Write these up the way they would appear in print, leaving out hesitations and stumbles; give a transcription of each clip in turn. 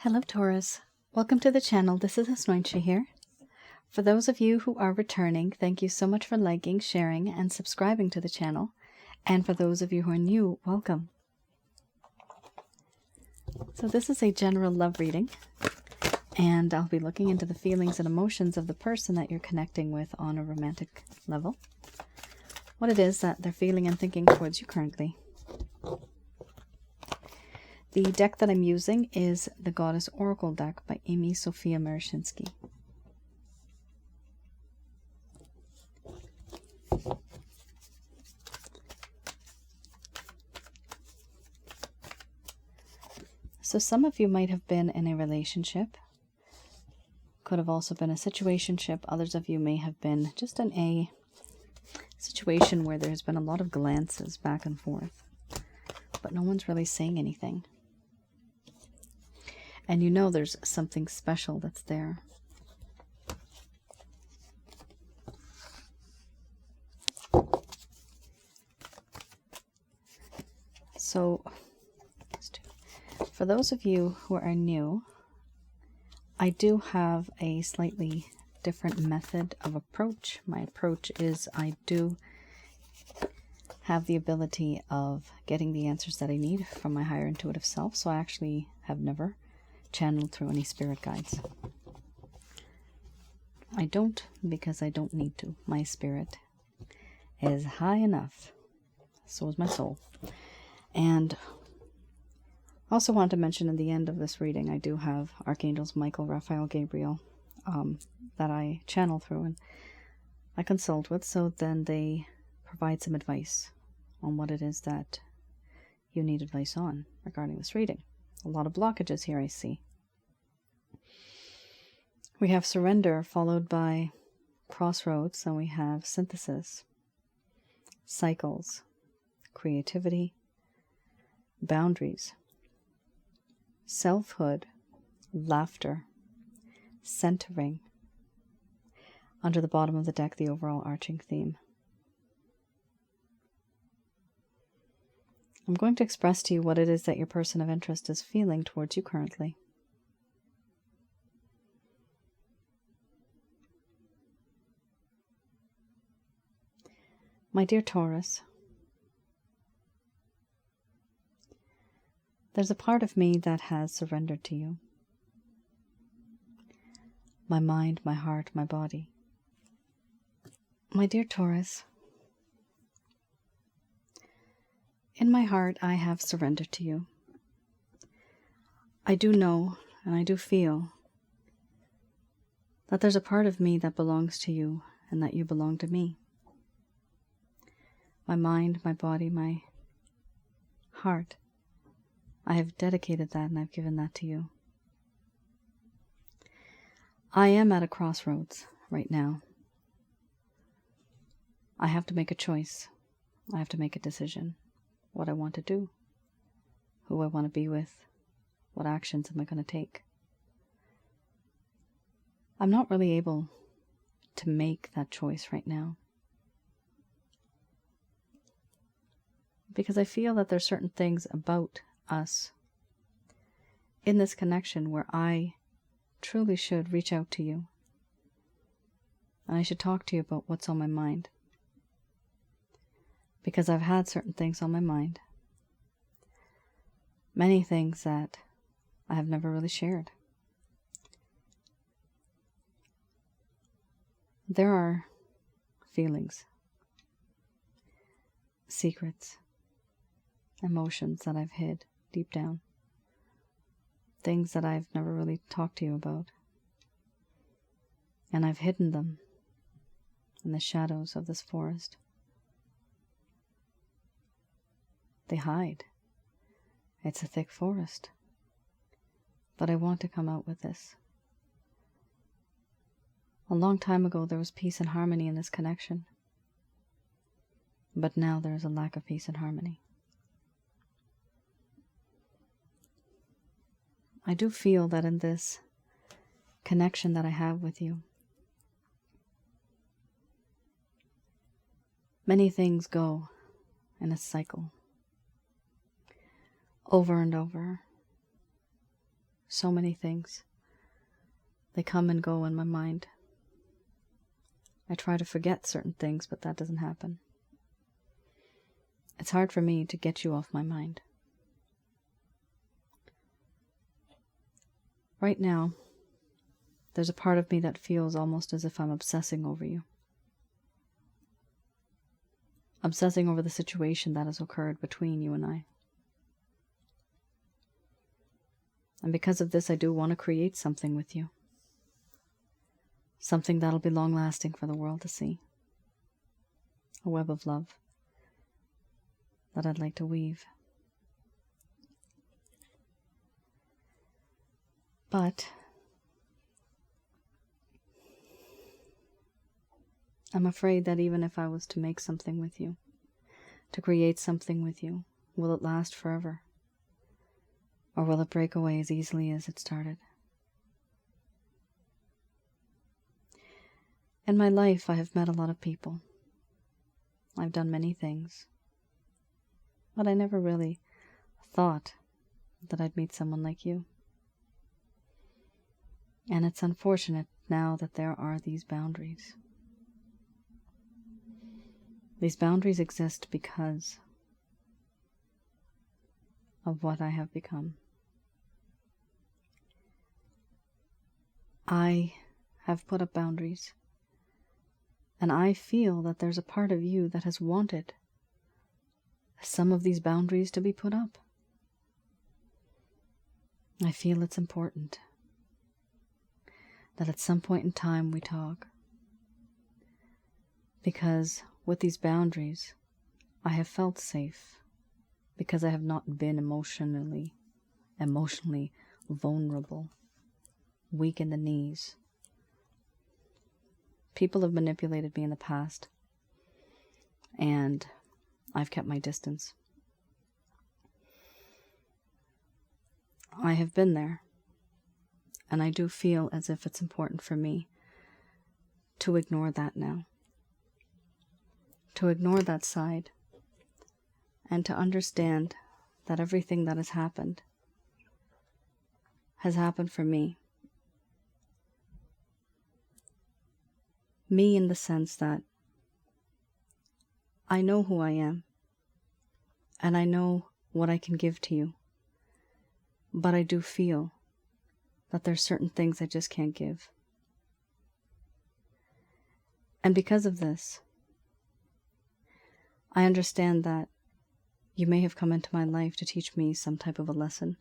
Hello Taurus, welcome to the channel. This is Asnointia here. For those of you who are returning, thank you so much for liking, sharing, and subscribing to the channel. And for those of you who are new, welcome. So this is a general love reading, and I'll be looking into the feelings and emotions of the person that you're connecting with on a romantic level. What it is that they're feeling and thinking towards you currently. The deck that I'm using is the Goddess Oracle deck by Amy Sophia Marashinsky. So some of you might have been in a relationship. Could have also been a situationship. Others of you may have been just in a situation where there's been a lot of glances back and forth, but no one's really saying anything. And you know there's something special that's there. So, for those of you who are new, I do have a slightly different method of approach. My approach is I do have the ability of getting the answers that I need from my higher intuitive self. So I actually have never channeled through any spirit guides. I don't, because I don't need to. My spirit is high enough. So is my soul. And I also want to mention in the end of this reading, I do have Archangels Michael, Raphael, Gabriel that I channel through and I consult with, so then they provide some advice on what it is that you need advice on regarding this reading. A lot of blockages here I see. We have surrender followed by crossroads, and we have synthesis, cycles, creativity, boundaries, selfhood, laughter, centering. Under the bottom of the deck, the overall arching theme. I'm going to express to you what it is that your person of interest is feeling towards you currently. My dear Taurus, there's a part of me that has surrendered to you. My mind, my heart, my body. My dear Taurus, in my heart I have surrendered to you. I do know and I do feel that there's a part of me that belongs to you and that you belong to me. My mind, my body, my heart, I have dedicated that and I've given that to you. I am at a crossroads right now. I have to make a choice. I have to make a decision. What I want to do, who I want to be with, what actions am I going to take. I'm not really able to make that choice right now, because I feel that there's certain things about us in this connection where I truly should reach out to you, and I should talk to you about what's on my mind. Because I've had certain things on my mind. Many things that I have never really shared. There are feelings, secrets, emotions that I've hid deep down. Things that I've never really talked to you about. And I've hidden them in the shadows of this forest. They hide. It's a thick forest. But I want to come out with this. A long time ago there was peace and harmony in this connection. But now there is a lack of peace and harmony. I do feel that in this connection that I have with you, many things go in a cycle. Over and over. So many things. They come and go in my mind. I try to forget certain things, but that doesn't happen. It's hard for me to get you off my mind. Right now, there's a part of me that feels almost as if I'm obsessing over you. Obsessing over the situation that has occurred between you and I. And because of this, I do want to create something with you. Something that'll be long-lasting for the world to see. A web of love that I'd like to weave. But I'm afraid that even if I was to make something with you, to create something with you, will it last forever? Or will it break away as easily as it started? In my life, I have met a lot of people. I've done many things. But I never really thought that I'd meet someone like you. And it's unfortunate now that there are these boundaries. These boundaries exist because of what I have become. I have put up boundaries, and I feel that there's a part of you that has wanted some of these boundaries to be put up. I feel it's important that at some point in time we talk, because with these boundaries I have felt safe, because I have not been emotionally vulnerable, weak in the knees. People have manipulated me in the past, and I've kept my distance. I have been there, and I do feel as if it's important for me to ignore that now. To ignore that side, and to understand that everything that has happened for me. Me in the sense that I know who I am, and I know what I can give to you, but I do feel that there's certain things I just can't give. And because of this, I understand that you may have come into my life to teach me some type of a lesson,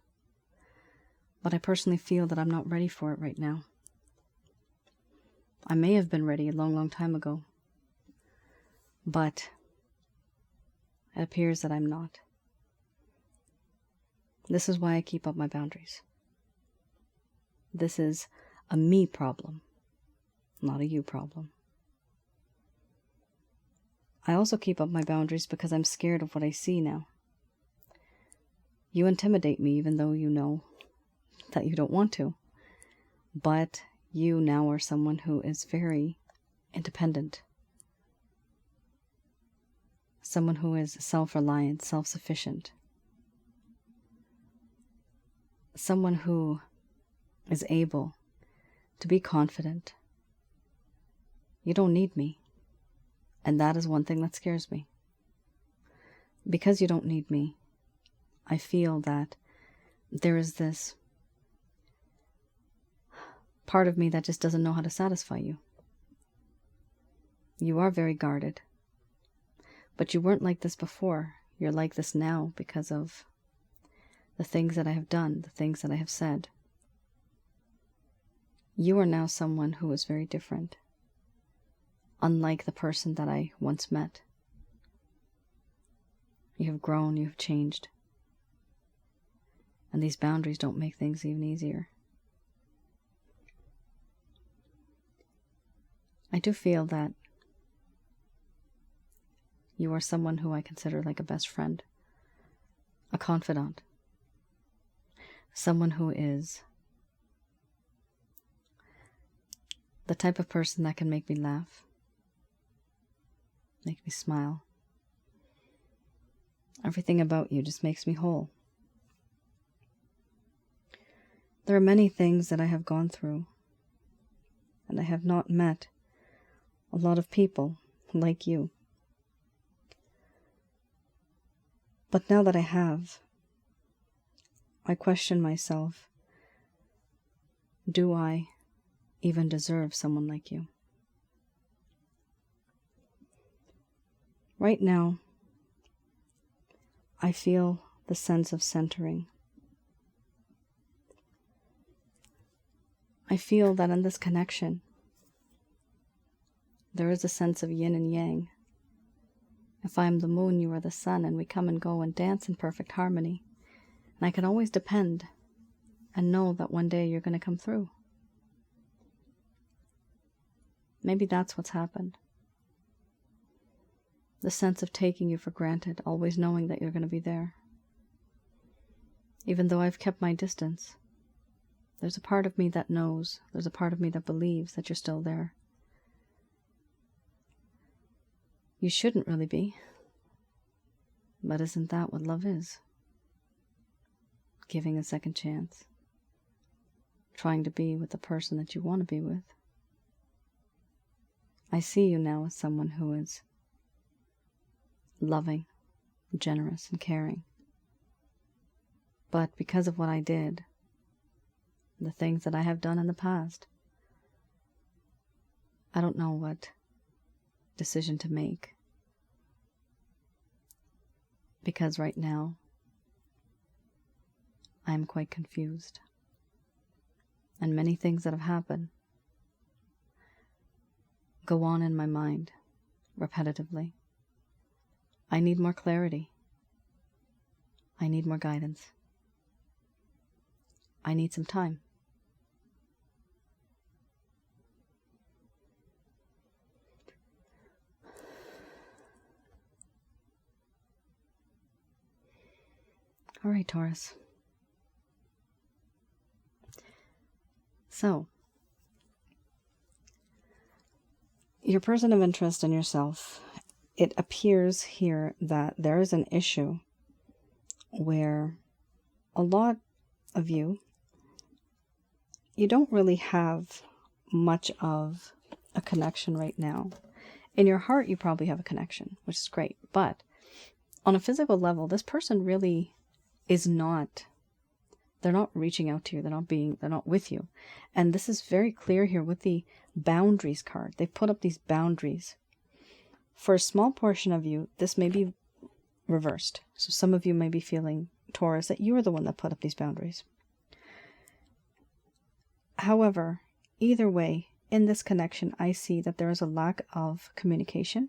but I personally feel that I'm not ready for it right now. I may have been ready a long, long time ago, but it appears that I'm not. This is why I keep up my boundaries. This is a me problem, not a you problem. I also keep up my boundaries because I'm scared of what I see now. You intimidate me even though you know that you don't want to. But you now are someone who is very independent. Someone who is self-reliant, self-sufficient. Someone who is able to be confident. You don't need me. And that is one thing that scares me. Because you don't need me, I feel that there is this part of me that just doesn't know how to satisfy you. You are very guarded. But you weren't like this before. You're like this now because of the things that I have done, the things that I have said. You are now someone who is very different, unlike the person that I once met. You have grown, you have changed. And these boundaries don't make things even easier. I do feel that you are someone who I consider like a best friend, a confidant, someone who is the type of person that can make me laugh, make me smile. Everything about you just makes me whole. There are many things that I have gone through, and I have not met a lot of people like you. But now that I have, I question myself, do I even deserve someone like you? Right now, I feel the sense of centering. I feel that in this connection, there is a sense of yin and yang. If I am the moon, you are the sun, and we come and go and dance in perfect harmony. And I can always depend and know that one day you're going to come through. Maybe that's what's happened. The sense of taking you for granted, always knowing that you're going to be there. Even though I've kept my distance, there's a part of me that knows, there's a part of me that believes that you're still there. You shouldn't really be, but isn't that what love is? Giving a second chance, trying to be with the person that you want to be with. I see you now as someone who is loving, generous, and caring. But because of what I did, the things that I have done in the past, I don't know what decision to make. Because right now, I am quite confused. And many things that have happened go on in my mind repetitively. I need more clarity. I need more guidance. I need some time. All right, Taurus. So, your person of interest in yourself, it appears here that there is an issue where a lot of you don't really have much of a connection right now. In your heart, you probably have a connection, which is great. But on a physical level, this person really is not, they're not reaching out to you. They're not with you. And this is very clear here with the boundaries card. They've put up these boundaries. For a small portion of you, this may be reversed. So some of you may be feeling, Taurus, that you are the one that put up these boundaries. However, either way, in this connection, I see that there is a lack of communication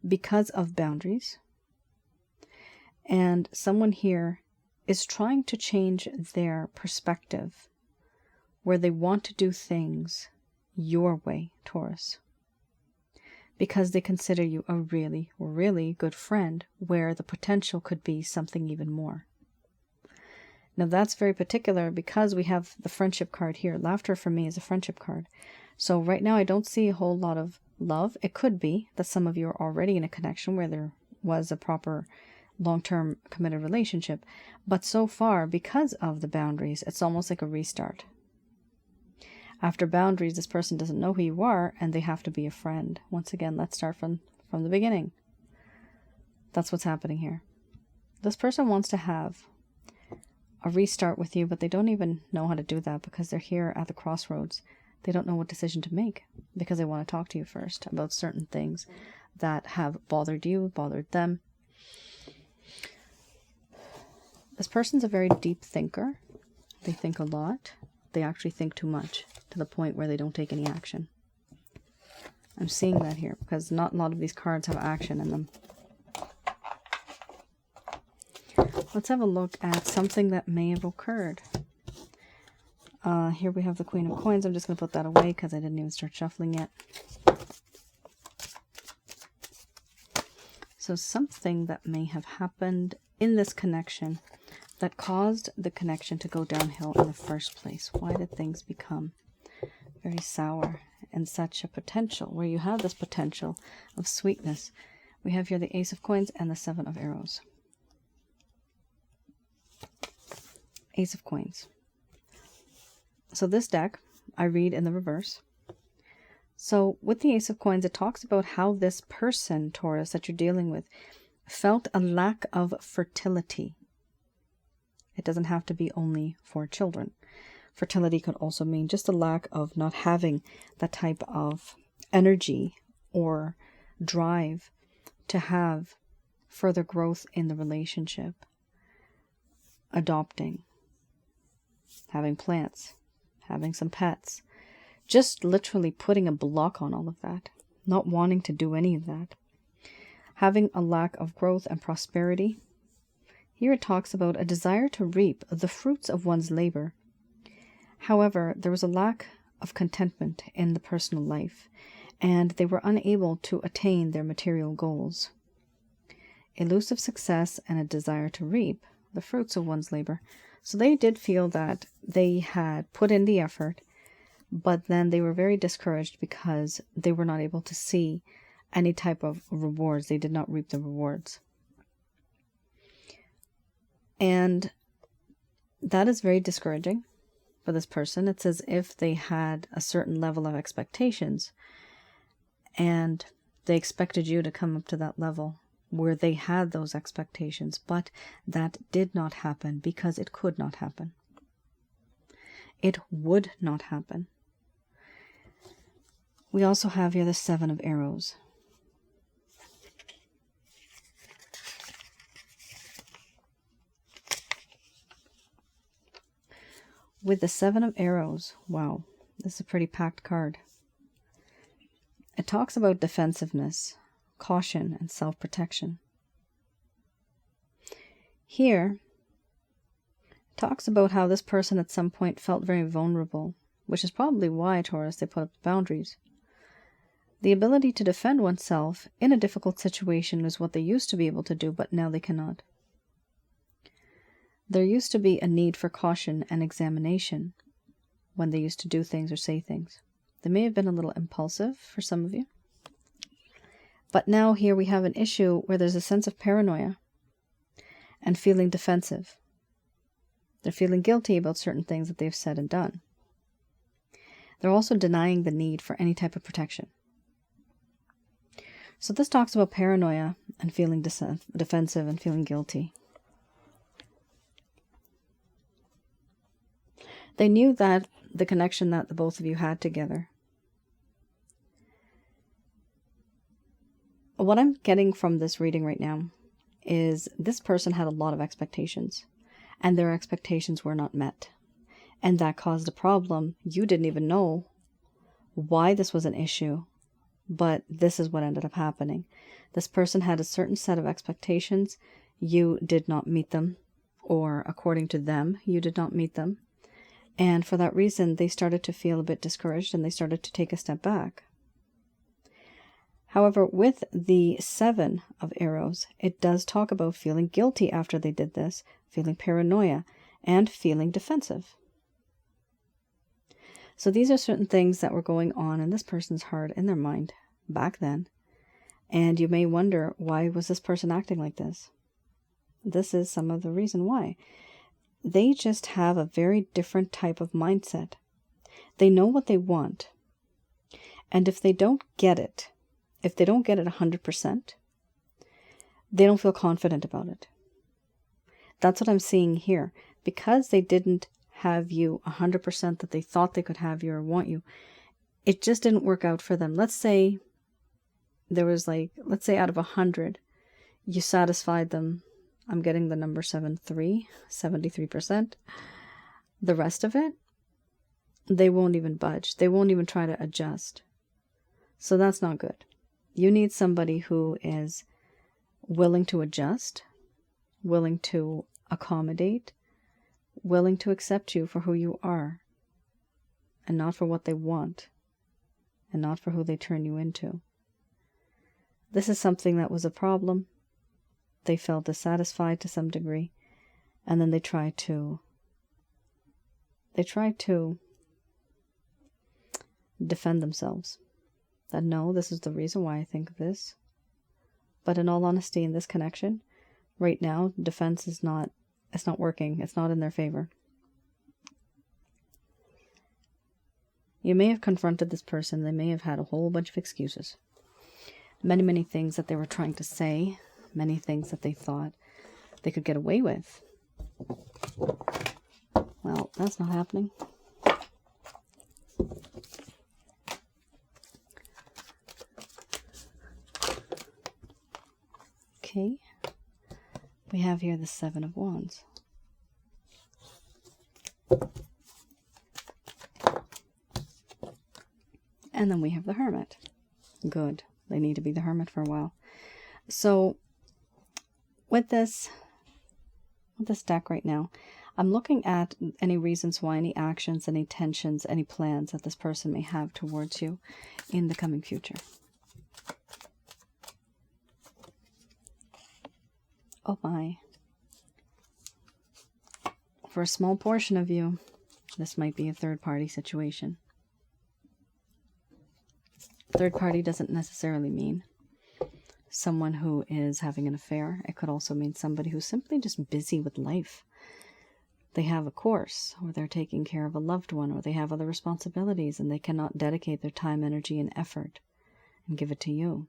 because of boundaries. And someone here is trying to change their perspective where they want to do things your way, Taurus, because they consider you a really, really good friend where the potential could be something even more. Now that's very particular because we have the friendship card here. Laughter for me is a friendship card. So right now I don't see a whole lot of love. It could be that some of you are already in a connection where there was a proper long-term committed relationship. But so far, because of the boundaries, it's almost like a restart. After boundaries, this person doesn't know who you are and they have to be a friend. Once again, let's start from the beginning. That's what's happening here. This person wants to have a restart with you, but they don't even know how to do that because they're here at the crossroads. They don't know what decision to make because they want to talk to you first about certain things that have bothered you, bothered them. This person's a very deep thinker. They think a lot. They actually think too much to the point where they don't take any action. I'm seeing that here because not a lot of these cards have action in them. Let's have a look at something that may have occurred. Here we have the Queen of Coins. I'm just going to put that away because I didn't even start shuffling yet. So something that may have happened in this connection that caused the connection to go downhill in the first place. Why did things become very sour and such a potential where you have this potential of sweetness? We have here the Ace of Coins and the Seven of Arrows. Ace of Coins. So this deck, I read in the reverse. So with the Ace of Coins, it talks about how this person, Taurus, that you're dealing with, felt a lack of fertility. It doesn't have to be only for children. Fertility could also mean just a lack of not having that type of energy or drive to have further growth in the relationship. Adopting, having plants, having some pets, just literally putting a block on all of that, not wanting to do any of that. Having a lack of growth and prosperity. Here it talks about a desire to reap the fruits of one's labor. However, there was a lack of contentment in the personal life, and they were unable to attain their material goals. Elusive success and a desire to reap the fruits of one's labor. So they did feel that they had put in the effort, but then they were very discouraged because they were not able to see any type of rewards. They did not reap the rewards. And that is very discouraging for this person. It's as if they had a certain level of expectations and they expected you to come up to that level where they had those expectations, but that did not happen because it could not happen. It would not happen. We also have here the Seven of Arrows. With the Seven of Arrows, wow, this is a pretty packed card. It talks about defensiveness, caution, and self-protection. Here, it talks about how this person at some point felt very vulnerable, which is probably why, Taurus, they put up boundaries. The ability to defend oneself in a difficult situation is what they used to be able to do, but now they cannot. There used to be a need for caution and examination when they used to do things or say things. They may have been a little impulsive for some of you. But now here we have an issue where there's a sense of paranoia and feeling defensive. They're feeling guilty about certain things that they've said and done. They're also denying the need for any type of protection. So this talks about paranoia and feeling defensive and feeling guilty. They knew that the connection that the both of you had together. What I'm getting from this reading right now is this person had a lot of expectations, and their expectations were not met. And that caused a problem. You didn't even know why this was an issue, but this is what ended up happening. This person had a certain set of expectations. You did not meet them, or according to them, you did not meet them. And for that reason, they started to feel a bit discouraged and they started to take a step back. However, with the Seven of Arrows, it does talk about feeling guilty after they did this, feeling paranoia, and feeling defensive. So these are certain things that were going on in this person's heart and their mind back then. And you may wonder, why was this person acting like this? This is some of the reason why. They just have a very different type of mindset. They know what they want. And if they don't get it, 100%, they don't feel confident about it. That's what I'm seeing here. Because they didn't have you 100% that they thought they could have you or want you, it just didn't work out for them. Let's say there was let's say out of 100, you satisfied them. I'm getting the number 73%. The rest of it, they won't even budge. They won't even try to adjust. So that's not good. You need somebody who is willing to adjust, willing to accommodate, willing to accept you for who you are, and not for what they want, and not for who they turn you into. This is something that was a problem. They felt dissatisfied to some degree, and then they tried to defend themselves. That no, this is the reason why I think of this. But in all honesty, in this connection, right now, defense is not working. It's not in their favor. You may have confronted this person. They may have had a whole bunch of excuses. Many, many things that they were trying to say. Many things that they thought they could get away with. Well, that's not happening. Okay. We have here the Seven of Wands. And then we have the Hermit. Good. They need to be the Hermit for a while. So with this deck right now, I'm looking at any reasons why, any actions, any tensions, any plans that this person may have towards you in the coming future. Oh my. For a small portion of you, this might be a third-party situation. Third party doesn't necessarily mean someone who is having an affair. It could also mean somebody who's simply just busy with life. They have a course, or they're taking care of a loved one, or they have other responsibilities and they cannot dedicate their time, energy, and effort and give it to you.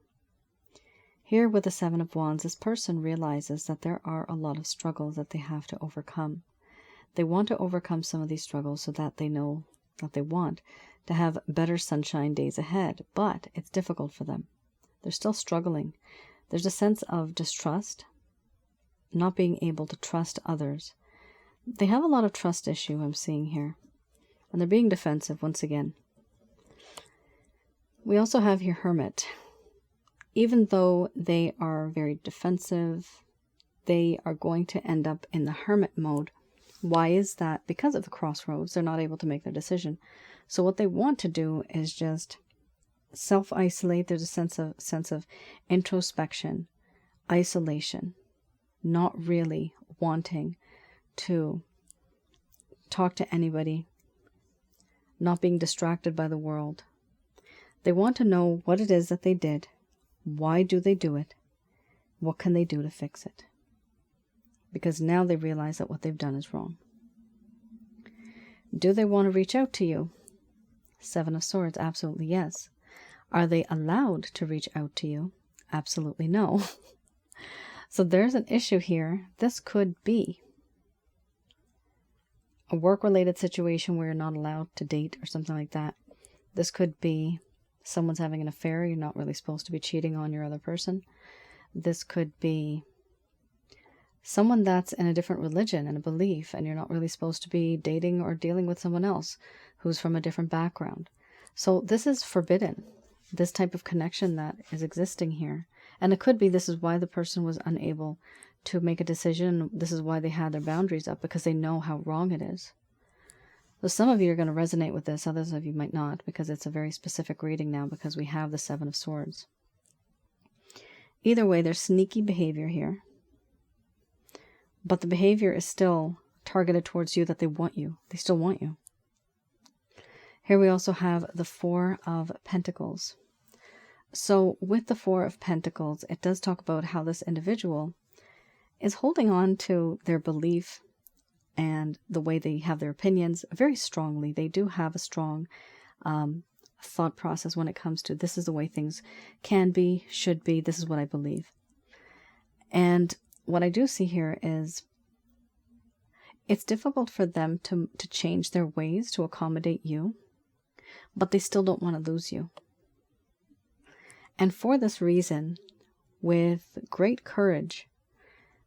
Here with the Seven of Wands, this person realizes that there are a lot of struggles that they have to overcome. They want to overcome some of these struggles so that they know that they want to have better sunshine days ahead, but it's difficult for them. They're still struggling. There's a sense of distrust, not being able to trust others. They have a lot of trust issue I'm seeing here, and they're being defensive once again. We also have here Hermit. Even though they are very defensive, they are going to end up in the Hermit mode. Why is that? Because of the crossroads, they're not able to make their decision. So what they want to do is just self-isolate. There's a sense of introspection, isolation, not really wanting to talk to anybody, not being distracted by the world. They want to know what it is that they did. Why do they do it? What can they do to fix it? Because now they realize that what they've done is wrong. Do they want to reach out to you? Seven of Swords, absolutely yes. Are they allowed to reach out to you? Absolutely no. So there's an issue here. This could be a work-related situation where you're not allowed to date or something like that. This could be someone's having an affair. You're not really supposed to be cheating on your other person. This could be someone that's in a different religion and a belief, and you're not really supposed to be dating or dealing with someone else who's from a different background. So this is forbidden, this type of connection that is existing here. And it could be this is why the person was unable to make a decision. This is why they had their boundaries up, because they know how wrong it is. So some of you are going to resonate with this, others of you might not, because it's a very specific reading now, because we have the Seven of Swords. Either way, there's sneaky behavior here. But the behavior is still targeted towards you, that they want you. They still want you. Here we also have the Four of Pentacles. So with the Four of Pentacles, it does talk about how this individual is holding on to their belief and the way they have their opinions very strongly. They do have a strong thought process when it comes to this is the way things can be, should be, this is what I believe. And what I do see here is it's difficult for them to change their ways to accommodate you, but they still don't want to lose you. And for this reason, with great courage,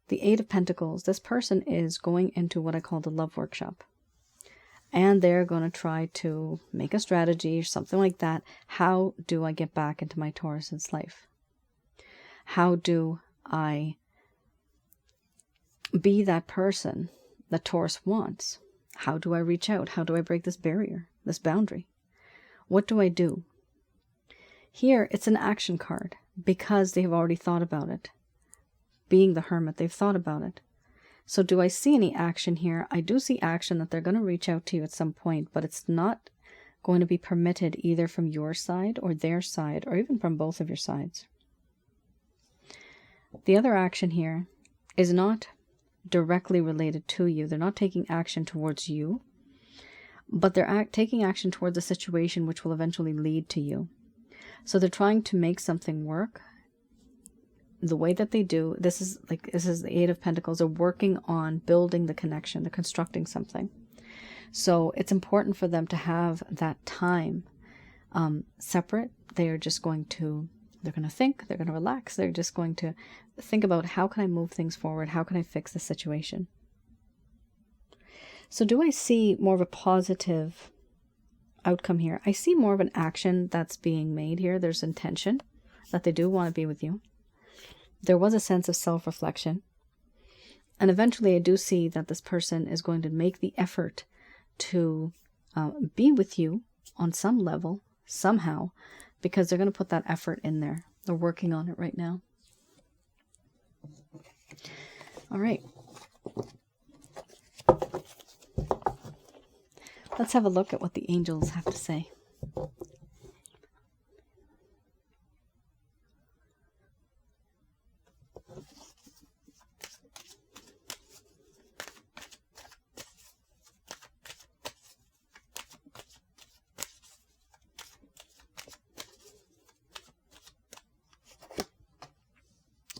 the Eight of Pentacles, this person is going into what I call the love workshop. And they're going to try to make a strategy or something like that. How do I get back into my Taurus's life? How do I be that person that Taurus wants? How do I reach out? How do I break this barrier, this boundary? What do I do? Here, it's an action card because they've already thought about it. Being the Hermit, they've thought about it. So do I see any action here? I do see action that they're going to reach out to you at some point, but it's not going to be permitted either from your side or their side, or even from both of your sides. The other action here is not directly related to you. They're not taking action towards you, but they're taking action towards a situation which will eventually lead to you. So they're trying to make something work the way that they do. This is the Eight of Pentacles. They're working on building the connection. They're constructing something. So it's important for them to have that time separate. They're going to think, they're going to relax. They're just going to think about, how can I move things forward? How can I fix the situation? So do I see more of a positive outcome here? I see more of an action that's being made here. There's intention that they do want to be with you. There was a sense of self-reflection. And eventually I do see that this person is going to make the effort to be with you on some level, somehow, because they're going to put that effort in there. They're working on it right now. All right. Let's have a look at what the angels have to say.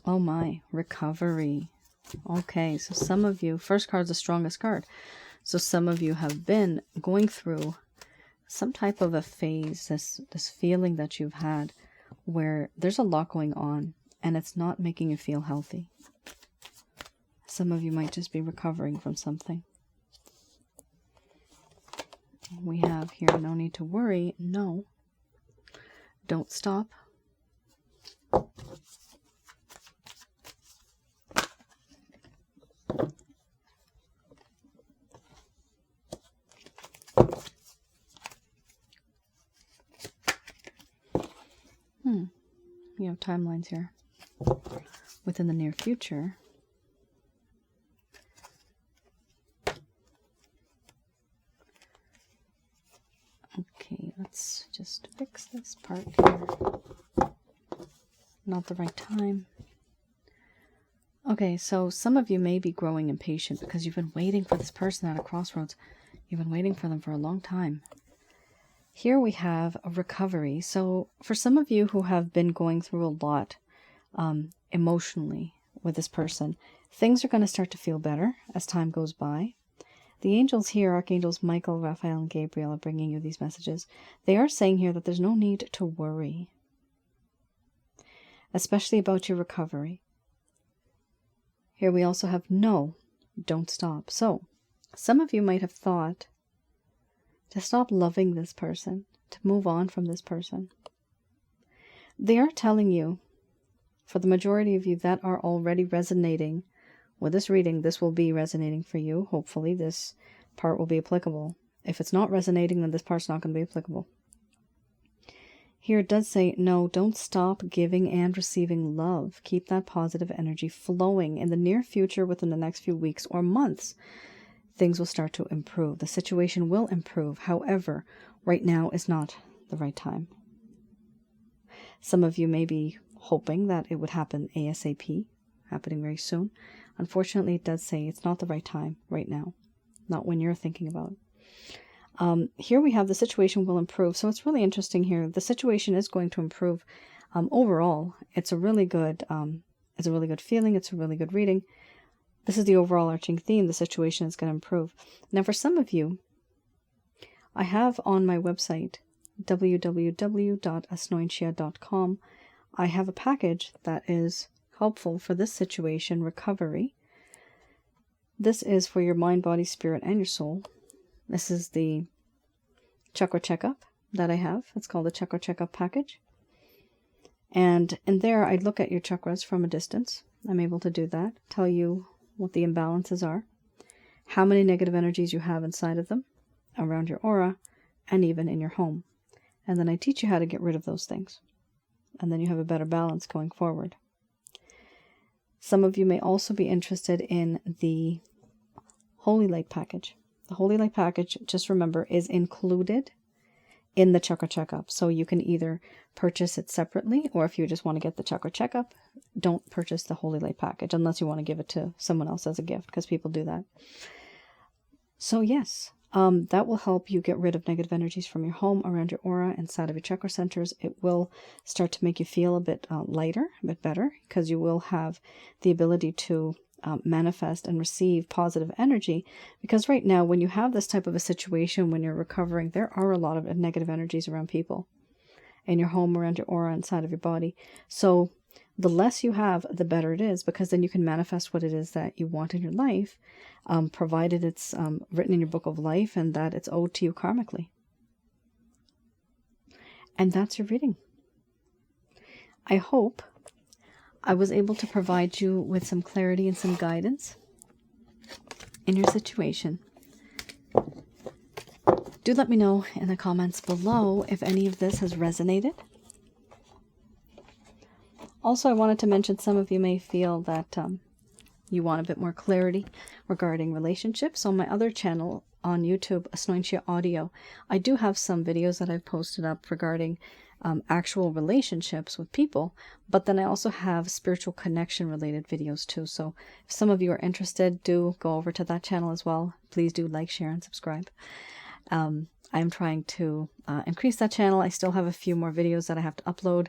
Oh my, recovery. Okay, so some of you, first card's the strongest card. So some of you have been going through some type of a phase, this feeling that you've had where there's a lot going on and it's not making you feel healthy. Some of you might just be recovering from something. We have here, no need to worry. No. Don't stop. You have timelines here. Within the near future. Okay, let's just fix this part here. Not the right time. Okay, so some of you may be growing impatient because you've been waiting for this person at a crossroads. You've been waiting for them for a long time. Here we have a recovery. So for some of you who have been going through a lot emotionally with this person, things are going to start to feel better as time goes by. The angels here, Archangels Michael, Raphael, and Gabriel, are bringing you these messages. They are saying here that there's no need to worry, especially about your recovery. Here we also have no, don't stop. So some of you might have thought to stop loving this person, to move on from this person. They are telling you, for the majority of you that are already resonating with this reading, this will be resonating for you. Hopefully this part will be applicable. If it's not resonating, then this part's not going to be applicable. Here it does say, no, don't stop giving and receiving love. Keep that positive energy flowing. In the near future, within the next few weeks or months, things will start to improve. The situation will improve. However, right now is not the right time. Some of you may be hoping that it would happen ASAP, happening very soon. Unfortunately, it does say it's not the right time right now, not when you're thinking about it. Here we have the situation will improve. So it's really interesting here. The situation is going to improve. Overall, it's a really good feeling. It's a really good reading. This is the overall arching theme. The situation is going to improve. Now, for some of you, I have on my website, www.asnointia.com, I have a package that is helpful for this situation, recovery. This is for your mind, body, spirit, and your soul. This is the chakra checkup that I have. It's called the chakra checkup package. And in there, I look at your chakras from a distance. I'm able to do that, tell you what the imbalances are, how many negative energies you have inside of them, around your aura, and even in your home. And then I teach you how to get rid of those things. And then you have a better balance going forward. Some of you may also be interested in the Holy Light package. The Holy Light package, just remember, is included in the chakra checkup. So you can either purchase it separately, or if you just want to get the chakra checkup, don't purchase the Holy Light package unless you want to give it to someone else as a gift, because people do that. So yes, That will help you get rid of negative energies from your home, around your aura, inside of your chakra centers. It will start to make you feel a bit lighter, a bit better, because you will have the ability to manifest and receive positive energy. Because right now, when you have this type of a situation, when you're recovering, there are a lot of negative energies around people, in your home, around your aura, inside of your body. So the less you have, the better it is, because then you can manifest what it is that you want in your life, provided it's written in your book of life and that it's owed to you karmically. And that's your reading. I hope I was able to provide you with some clarity and some guidance in your situation. Do let me know in the comments below if any of this has resonated. Also, I wanted to mention, some of you may feel that you want a bit more clarity regarding relationships. On my other channel on YouTube, Asnointia Audio, I do have some videos that I've posted up regarding actual relationships with people, but then I also have spiritual connection related videos too. So if some of you are interested, do go over to that channel as well. Please do like, share, and subscribe. I'm trying to increase that channel. I still have a few more videos that I have to upload.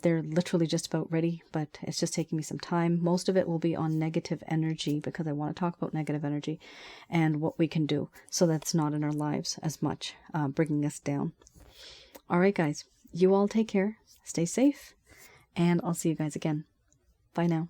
They're literally just about ready, but it's just taking me some time. Most of it will be on negative energy, because I want to talk about negative energy and what we can do so that's not in our lives as much, bringing us down. All right, guys, you all take care, stay safe, and I'll see you guys again. Bye now.